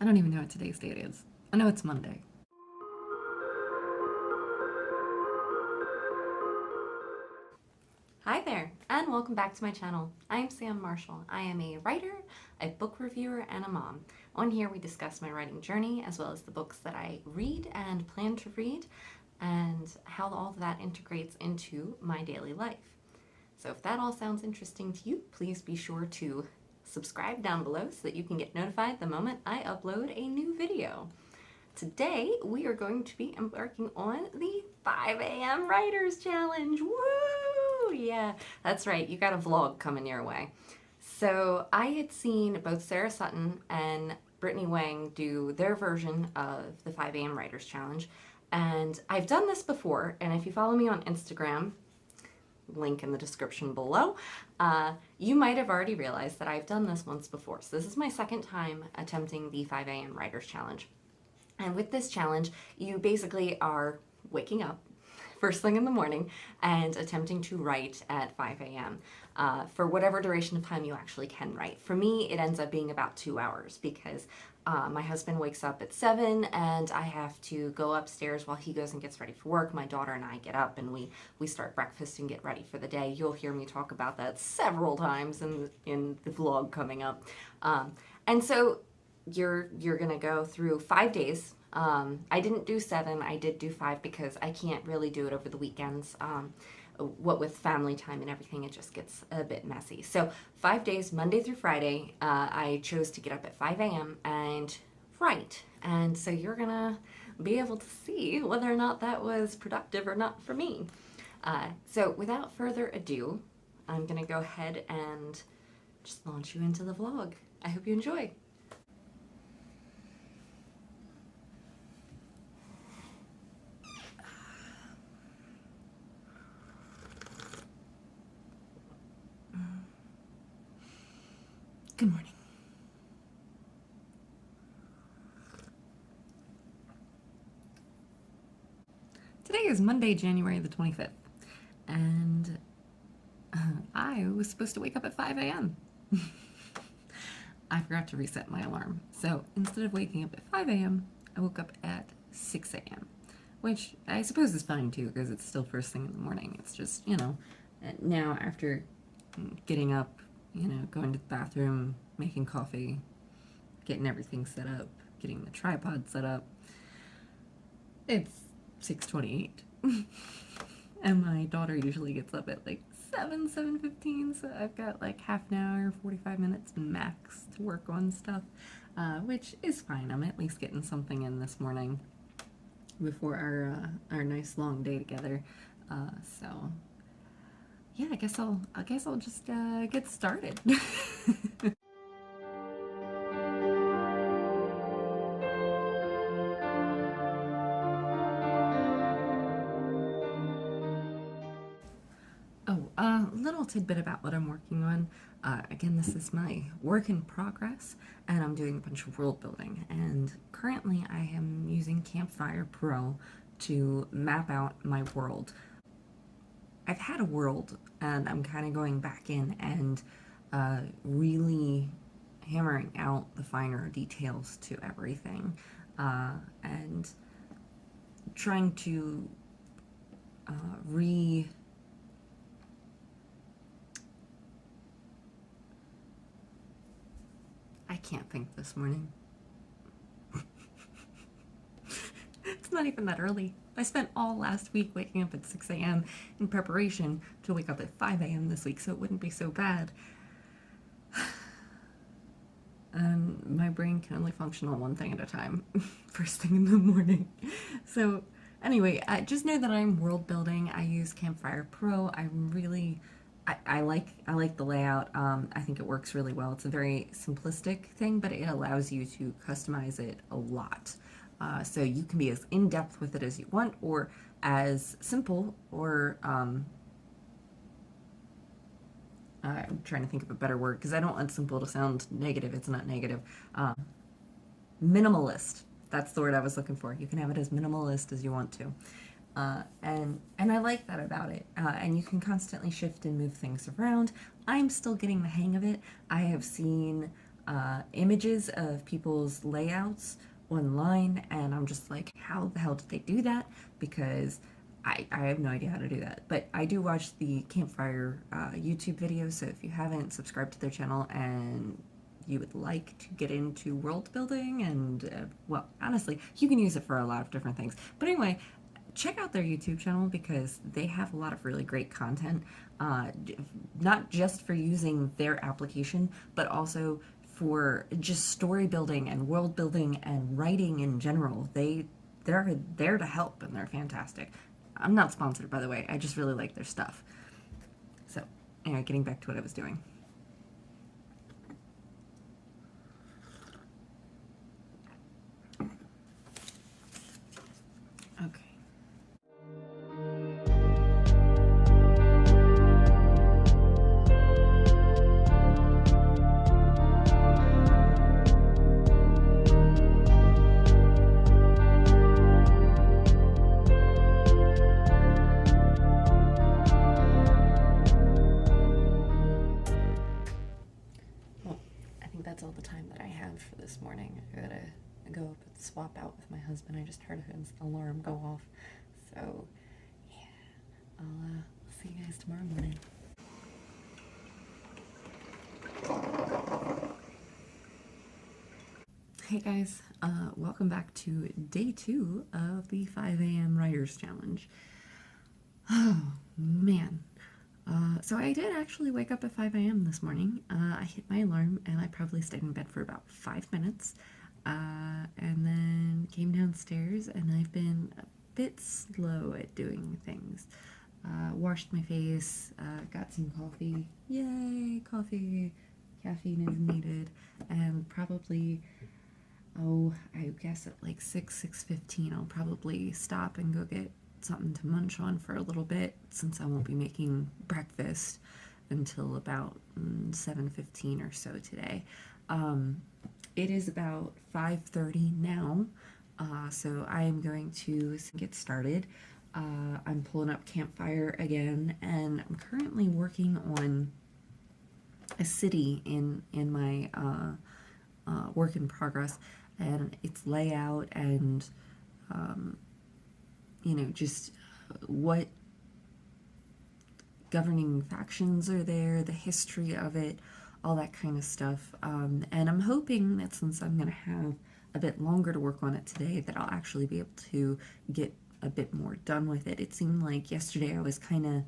I don't even know what today's date is. I know it's Monday. Hi there, and welcome back to my channel. I am Sam Marshall. I am a writer, a book reviewer, and a mom. On here we discuss my writing journey, as well as the books that I read and plan to read, and how all of that integrates into my daily life. So if that all sounds interesting to you, please be sure to subscribe down below so that you can get notified the moment I upload a new video. Today, we are going to be embarking on the 5 a.m. Writers Challenge. Woo! Yeah, that's right. You got a vlog coming your way. So I had seen both Sarah Sutton and Brittany Wang do their version of the 5 a.m. Writers Challenge. And I've done this before, and if you follow me on Instagram, link in the description below, you might have already realized that I've done this once before. So this is my second time attempting the 5 a.m. Writers Challenge. And with this challenge, you basically are waking up first thing in the morning and attempting to write at 5 a.m. For whatever duration of time you actually can write. For me, it ends up being about 2 hours because my husband wakes up at 7 and I have to go upstairs while he goes and gets ready for work. My daughter and I get up and we start breakfast and get ready for the day. You'll hear me talk about that several times in the vlog coming up. And so you're gonna go through 5 days. I didn't do 7, I did do 5 because I can't really do it over the weekends. What with family time and everything, it just gets a bit messy. So 5 days, Monday through Friday, I chose to get up at 5 a.m. and write. And so you're gonna be able to see whether or not that was productive or not for me. So without further ado, I'm gonna go ahead and just launch you into the vlog. I hope you enjoy. Good morning. Today is Monday, January the 25th, and I was supposed to wake up at 5 a.m. I forgot to reset my alarm, so instead of waking up at 5 a.m., I woke up at 6 a.m., which I suppose is fine too because it's still first thing in the morning. It's just, now after getting up, going to the bathroom, making coffee, getting everything set up, getting the tripod set up, it's 6:28. And my daughter usually gets up at like 7:15, so I've got like half an hour, 45 minutes max to work on stuff, which is fine. I'm at least getting something in this morning before our nice long day together. So yeah, I guess I'll just get started. Oh, a little tidbit about what I'm working on. Again, this is my work in progress, and I'm doing a bunch of world building. And currently, I am using Campfire Pro to map out my world. I've had a world, and I'm kind of going back in and really hammering out the finer details to everything, and trying to uh, re I can't think this morning. It's not even that early. I spent all last week waking up at 6 a.m. in preparation to wake up at 5 a.m. this week, so it wouldn't be so bad. And my brain can only function on one thing at a time, first thing in the morning. So, anyway, just know that I'm world building. I use Campfire Pro. I like the layout. I think it works really well. It's a very simplistic thing, but it allows you to customize it a lot. So you can be as in depth with it as you want, or as simple, or I'm trying to think of a better word because I don't want simple to sound negative. It's not negative. Minimalist. That's the word I was looking for. You can have it as minimalist as you want to. And I like that about it. And you can constantly shift and move things around. I'm still getting the hang of it. I have seen images of people's layouts online, and I'm just like, how the hell did they do that? Because I have no idea how to do that. But I do watch the Campfire YouTube videos, so if you haven't subscribed to their channel and you would like to get into world building and, well, honestly, you can use it for a lot of different things. But anyway, check out their YouTube channel because they have a lot of really great content, not just for using their application, but also for just story building and world building and writing in general. They're there to help, and they're fantastic. I'm not sponsored, by the way. I just really like their stuff. So, anyway, getting back to what I was doing. Okay. That's all the time that I have for this morning. I gotta go up and swap out with my husband. I just heard his alarm go off. So, yeah, I'll see you guys tomorrow morning. Hey guys, welcome back to day 2 of the 5 a.m. Writers Challenge. Oh, man. So I did actually wake up at 5 a.m. this morning. I hit my alarm and I probably stayed in bed for about 5 minutes. And then came downstairs, and I've been a bit slow at doing things. Washed my face, got some coffee. Yay, coffee. Caffeine is needed. And probably, I guess at like 6:15, I'll probably stop and go get something to munch on for a little bit, since I won't be making breakfast until about 7:15 or so today. It is about 5:30 now, so I am going to get started. I'm pulling up Campfire again, and I'm currently working on a city in my work in progress, and its layout and just what governing factions are there, the history of it, all that kind of stuff. And I'm hoping that since I'm going to have a bit longer to work on it today, that I'll actually be able to get a bit more done with it. It seemed like yesterday I was kind of,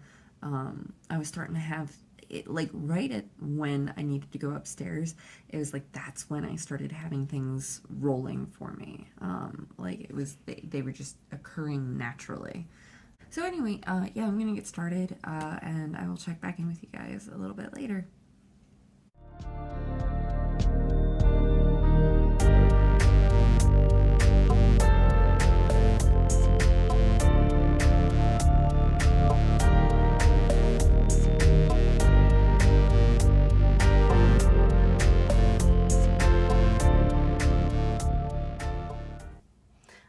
I was starting to have it, like right at when I needed to go upstairs, it was like that's when I started having things rolling for me. Like it was, they were just occurring naturally. So anyway, yeah, I'm gonna get started, and I will check back in with you guys a little bit later.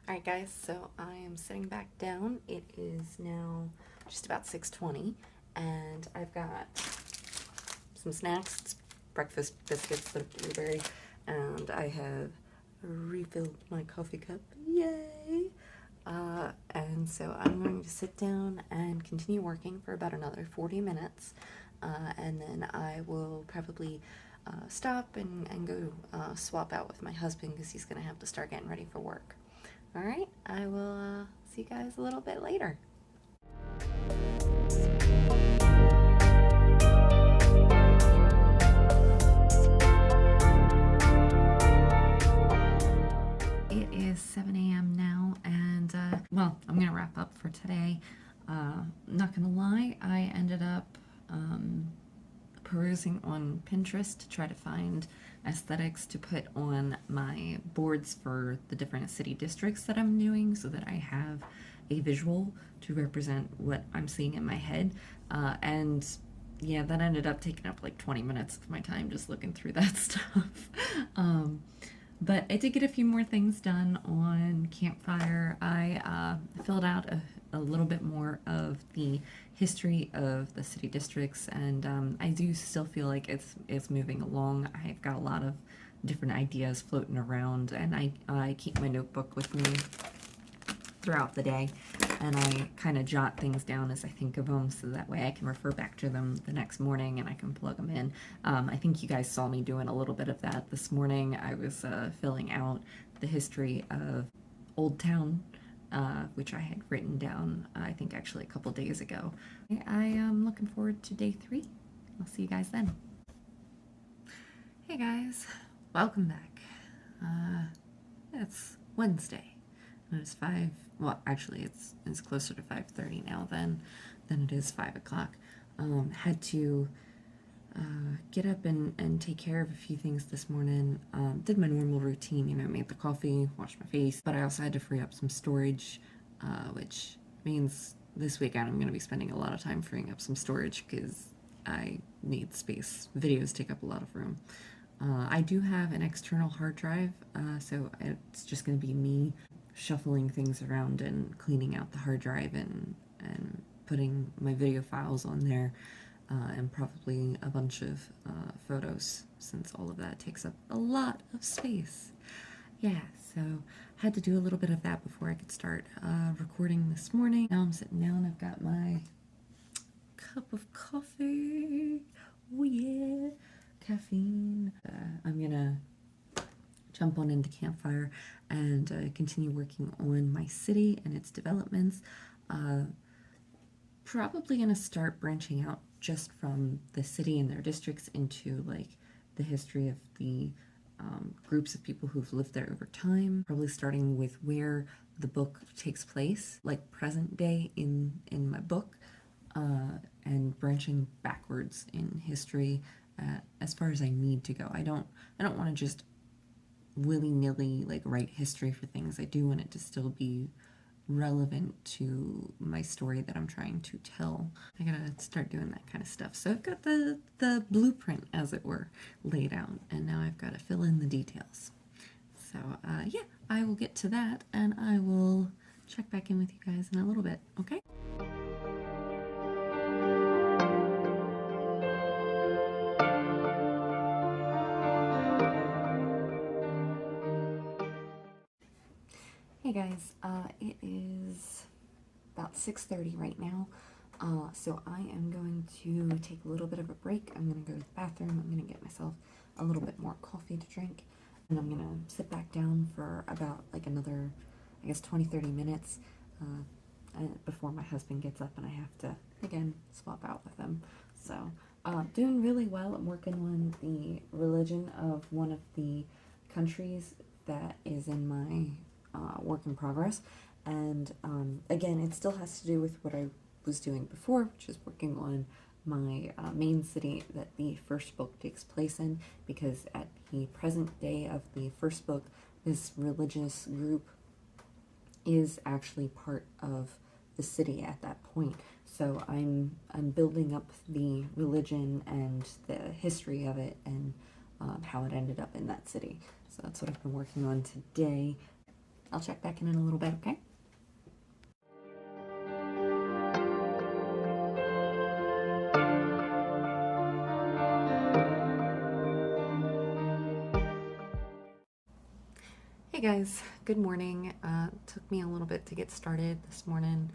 Alright guys, so I am sitting back down. It is now just about 6:20, and I've got some snacks. It's breakfast biscuits, the blueberry, and I have refilled my coffee cup. Yay! And so I'm going to sit down and continue working for about another 40 minutes, and then I will probably stop and go swap out with my husband, because he's going to have to start getting ready for work. Alright, I will see you guys a little bit later. It is 7 a.m. now, and well, I'm gonna wrap up for today. Not gonna lie, I ended up perusing on Pinterest to try to find aesthetics to put on my boards for the different city districts that I'm doing, so that I have a visual to represent what I'm seeing in my head. And yeah, that ended up taking up like 20 minutes of my time just looking through that stuff. But I did get a few more things done on Campfire. I filled out a little bit more of the history of the city districts, and I do still feel like it's moving along. I've got a lot of different ideas floating around, and I keep my notebook with me throughout the day, and I kind of jot things down as I think of them, so that way I can refer back to them the next morning and I can plug them in. I think you guys saw me doing a little bit of that this morning. I was filling out the history of Old Town, which I had written down, I think actually a couple days ago. I am looking forward to day 3. I'll see you guys then. Hey guys, welcome back. It's Wednesday. It's 5. Well, actually, it's closer to 5:30 now than it is 5 o'clock. Had to get up and take care of a few things this morning. Did my normal routine, made the coffee, washed my face, but I also had to free up some storage, which means this weekend I'm going to be spending a lot of time freeing up some storage because I need space. Videos take up a lot of room. I do have an external hard drive, so it's just going to be me shuffling things around and cleaning out the hard drive and putting my video files on there, and probably a bunch of photos, since all of that takes up a lot of space. Yeah, so had to do a little bit of that before I could start recording this morning. Now I'm sitting down, I've got my cup of coffee. Oh yeah, caffeine. I'm gonna jump on into Campfire and continue working on my city and its developments. Probably gonna start branching out just from the city and their districts into like the history of the groups of people who've lived there over time. Probably starting with where the book takes place, like present day in my book, and branching backwards in history as far as I need to go. I don't want to just willy-nilly like write history for things. I do want it to still be relevant to my story that I'm trying to tell. I gotta start doing that kind of stuff. So I've got the blueprint, as it were, laid out, and now I've got to fill in the details. So yeah, I will get to that, and I will check back in with you guys in a little bit, okay? Hey guys, it is about 6:30 right now, so I am going to take a little bit of a break. I'm going to go to the bathroom, I'm going to get myself a little bit more coffee to drink, and I'm going to sit back down for about like another, I guess, 20-30 minutes before my husband gets up and I have to, again, swap out with him. So, doing really well. I'm working on the religion of one of the countries that is in my work in progress, and again, it still has to do with what I was doing before, which is working on my main city that the first book takes place in, because at the present day of the first book, this religious group is actually part of the city at that point. So I'm building up the religion and the history of it, and how it ended up in that city. So that's what I've been working on today. I'll check back in a little bit, okay? Hey guys, good morning. Took me a little bit to get started this morning.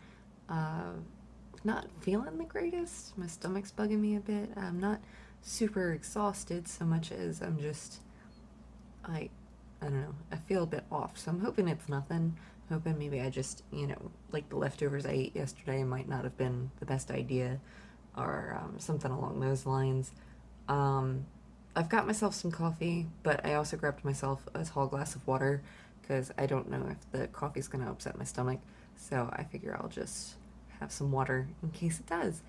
Not feeling the greatest. My stomach's bugging me a bit. I'm not super exhausted so much as I'm just, I don't know, I feel a bit off. So I'm hoping it's nothing. I'm hoping maybe I just, like the leftovers I ate yesterday might not have been the best idea, or something along those lines. I've got myself some coffee, but I also grabbed myself a tall glass of water because I don't know if the coffee's going to upset my stomach. So I figure I'll just have some water in case it does.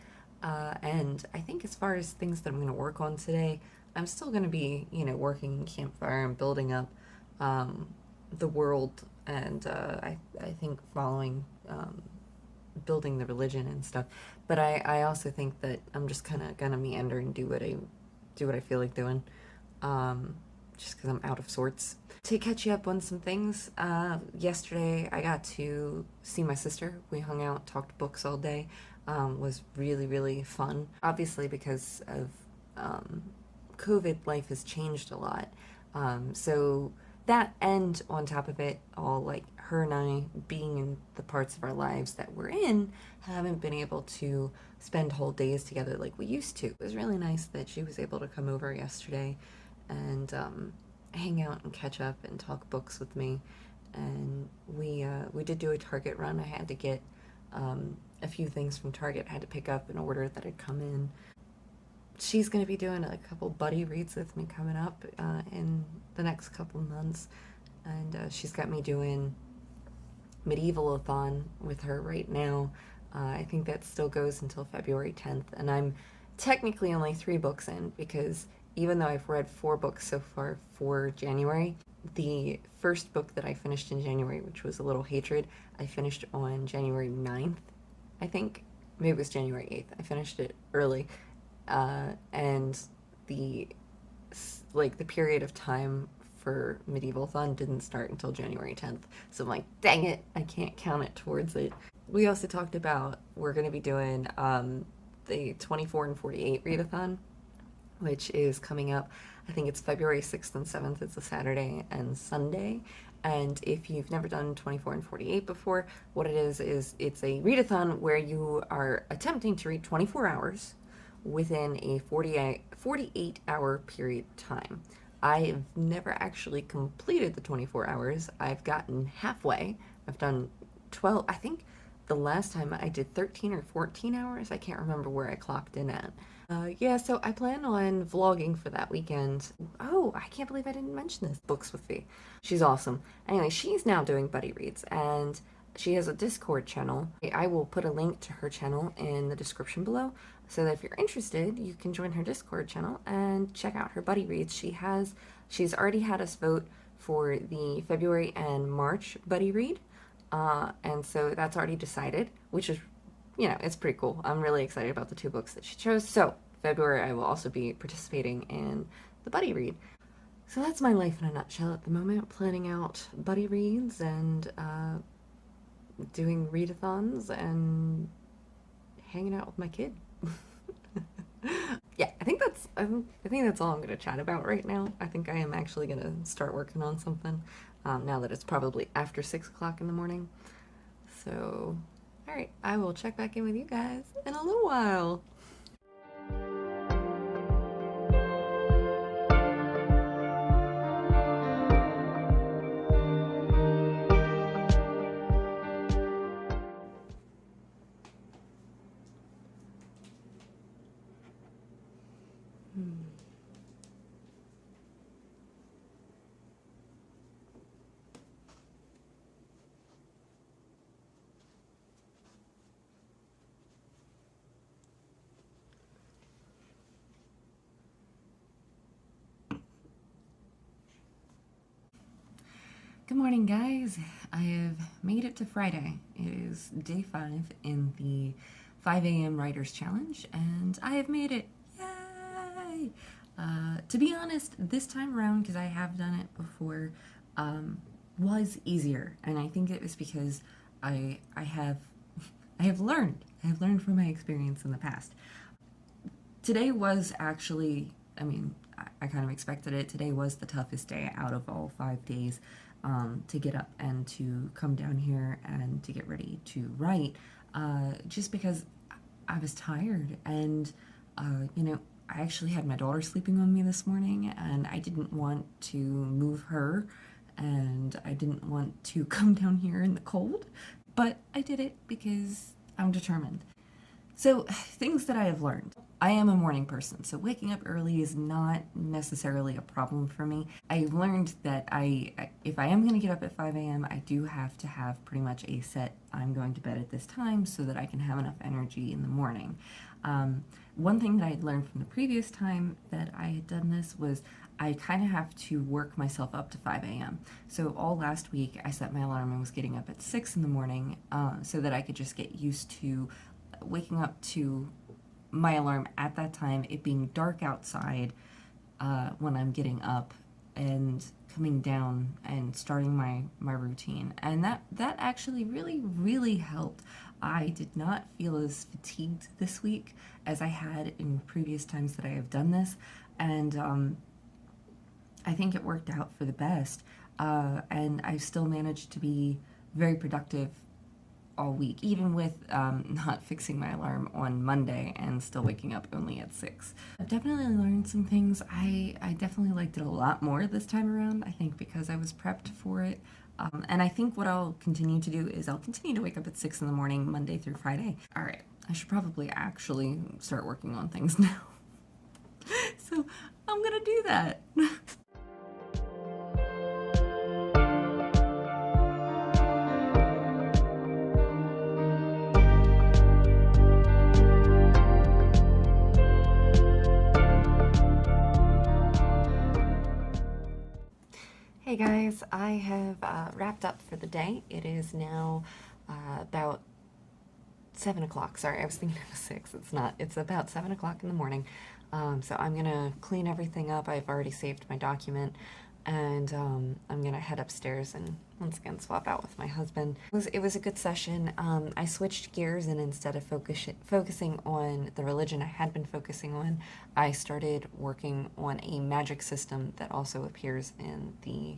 And I think as far as things that I'm going to work on today, I'm still going to be, working in Campfire and building up the world, and I think following building the religion and stuff. But I also think that I'm just kind of going to meander and do what I feel like doing, just because I'm out of sorts. To catch you up on some things, yesterday I got to see my sister. We hung out, talked books all day. Was really, really fun. Obviously, because of COVID, life has changed a lot. So that, and on top of it all, like her and I being in the parts of our lives that we're in, haven't been able to spend whole days together like we used to. It was really nice that she was able to come over yesterday and hang out and catch up and talk books with me. And we did do a Target run. I had to get a few things from Target. I had to pick up an order that had come in. She's going to be doing a couple buddy reads with me coming up in the next couple months. And she's got me doing Medieval-a-thon with her right now. I think that still goes until February 10th. And I'm technically only 3 books in because even though I've read 4 books so far for January, the first book that I finished in January, which was A Little Hatred, I finished on January 9th, I think. Maybe it was January 8th. I finished it early. And the the period of time for Medieval-a-thon didn't start until January 10th. So I'm like, dang it, I can't count it towards it. We also talked about we're going to be doing the 24 and 48 readathon, which is coming up. I think it's February 6th and 7th. It's a Saturday and Sunday. And if you've never done 24 and 48 before, what it is it's a readathon where you are attempting to read 24 hours within a 48-hour period of time. I've never actually completed the 24 hours. I've gotten halfway. I've done 12. I think the last time I did 13 or 14 hours. I can't remember where I clocked in at. Yeah, so I plan on vlogging for that weekend. Oh, I can't believe I didn't mention this. Books with Fee. She's awesome. Anyway, she's now doing buddy reads, and she has a Discord channel. I will put a link to her channel in the description below, so that if you're interested, you can join her Discord channel and check out her buddy reads. She's already had us vote for the February and March buddy read, and so that's already decided, which is, it's pretty cool. I'm really excited about the 2 books that she chose. So February, I will also be participating in the buddy read. So that's my life in a nutshell at the moment, planning out buddy reads and doing readathons and hanging out with my kid. Yeah, I think that's all I'm going to chat about right now. I think I am actually going to start working on something now that it's probably after 6 o'clock in the morning. So, all right, I will check back in with you guys in a little while. Good morning, guys. I have made it to Friday. It is day 5 in the 5 a.m. Writers Challenge, and I have made it. Yay! To be honest, this time around, because I have done it before, was easier, and I think it was because I have learned. I have learned from my experience in the past. Today was actually, I kind of expected it. Today was the toughest day out of all 5 days. To get up and to come down here and to get ready to write, just because I was tired, and I actually had my daughter sleeping on me this morning, and I didn't want to move her, and I didn't want to come down here in the cold, but I did it because I'm determined. So, things that I have learned. I am a morning person, so waking up early is not necessarily a problem for me. I've learned that if I am going to get up at 5 a.m., I do have to have pretty much a set, I'm going to bed at this time so that I can have enough energy in the morning. One thing that I had learned from the previous time that I had done this was I kind of have to work myself up to 5 a.m. So all last week, I set my alarm and was getting up at 6 in the morning so that I could just get used to waking up to my alarm at that time, it being dark outside when I'm getting up and coming down and starting my routine. And that actually really helped. I did not feel as fatigued this week as I had in previous times that I have done this. And I think it worked out for the best. And I still managed to be very productive all week, even with not fixing my alarm on Monday and still waking up only at 6. I've definitely learned some things. I definitely liked it a lot more this time around, I think because I was prepped for it. And I think what I'll continue to do is I'll continue to wake up at 6 in the morning, Monday through Friday. All right, I should probably actually start working on things now. So I'm gonna do that. Hey guys, I have wrapped up for the day. It is now about 7 o'clock. Sorry, I was thinking it was 6. It's not. It's about 7 o'clock in the morning. So I'm going to clean everything up. I've already saved my document. And I'm going to head upstairs and once again swap out with my husband. It was a good session. I switched gears, and instead of focusing on the religion I had been focusing on, I started working on a magic system that also appears in the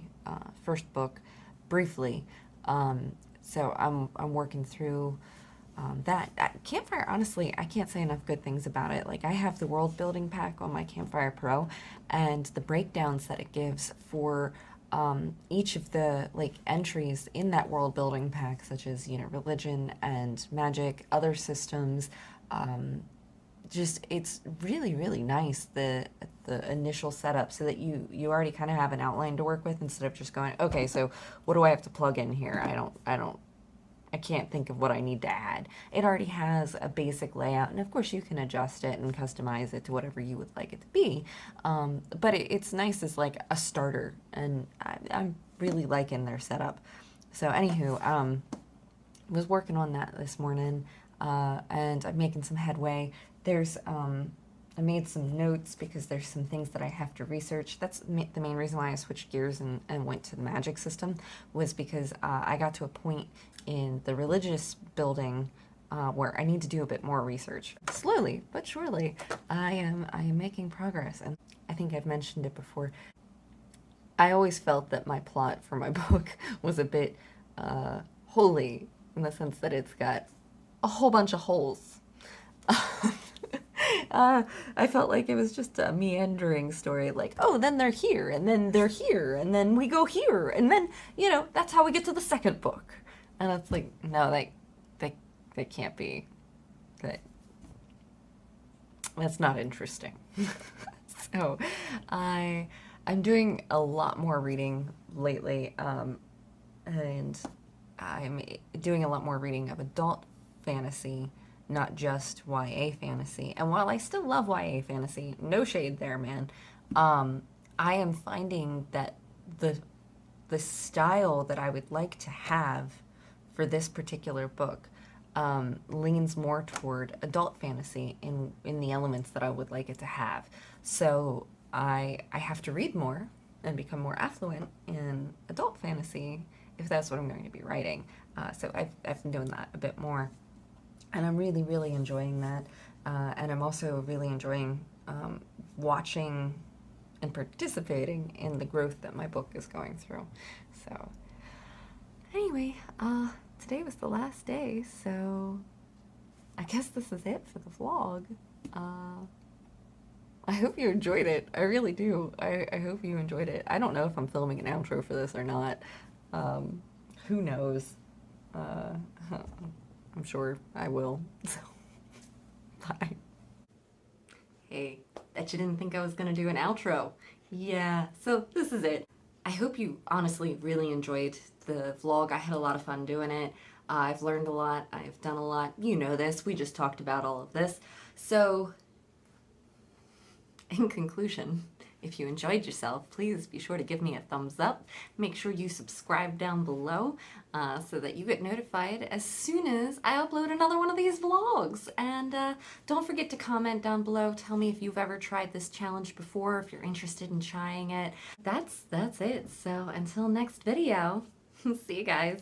first book briefly. So I'm working through that. Campfire, honestly, I can't say enough good things about it. Like, I have the world building pack on my Campfire Pro, and the breakdowns that it gives for each of the like entries in that world building pack, such as, you know, religion and magic, other systems, just it's really, really nice, the initial setup, so that you already kind of have an outline to work with instead of just going, okay, so what do I have to plug in here? I can't think of what I need to add. It already has a basic layout, and of course you can adjust it and customize it to whatever you would like it to be. But it's nice as like a starter, and I'm really liking their setup. So anywho, was working on that this morning, and I'm making some headway. I made some notes because there's some things that I have to research. That's the main reason why I switched gears and went to the magic system, was because I got to a point in the religious building where I need to do a bit more research. Slowly but surely, I am making progress, and I think I've mentioned it before. I always felt that my plot for my book was a bit holy, in the sense that it's got a whole bunch of holes. I felt like it was just a meandering story, like, oh, then they're here, and then they're here, and then we go here, and then, you know, that's how we get to the second book. And it's like, no, they can't be. That's not interesting. So I'm doing a lot more reading lately, and I'm doing a lot more reading of adult fantasy, not just YA fantasy. And while I still love YA fantasy, no shade there, man, I am finding that the style that I would like to have for this particular book leans more toward adult fantasy in the elements that I would like it to have. So I have to read more and become more affluent in adult fantasy if that's what I'm going to be writing. So I've been doing that a bit more, and I'm really, really enjoying that. And I'm also really enjoying watching and participating in the growth that my book is going through. So anyway, today was the last day, so I guess this is it for the vlog. I hope you enjoyed it. I really do. I hope you enjoyed it. I don't know if I'm filming an outro for this or not. Who knows? I'm sure I will. So, bye. Hey, bet you didn't think I was gonna do an outro. Yeah, so this is it. I hope you honestly really enjoyed the vlog. I had a lot of fun doing it. I've learned a lot. I've done a lot. You know this. We just talked about all of this. So, in conclusion, if you enjoyed yourself, please be sure to give me a thumbs up. Make sure you subscribe down below so that you get notified as soon as I upload another one of these vlogs. And don't forget to comment down below. Tell me if you've ever tried this challenge before, if you're interested in trying it. That's it. So until next video, see you guys.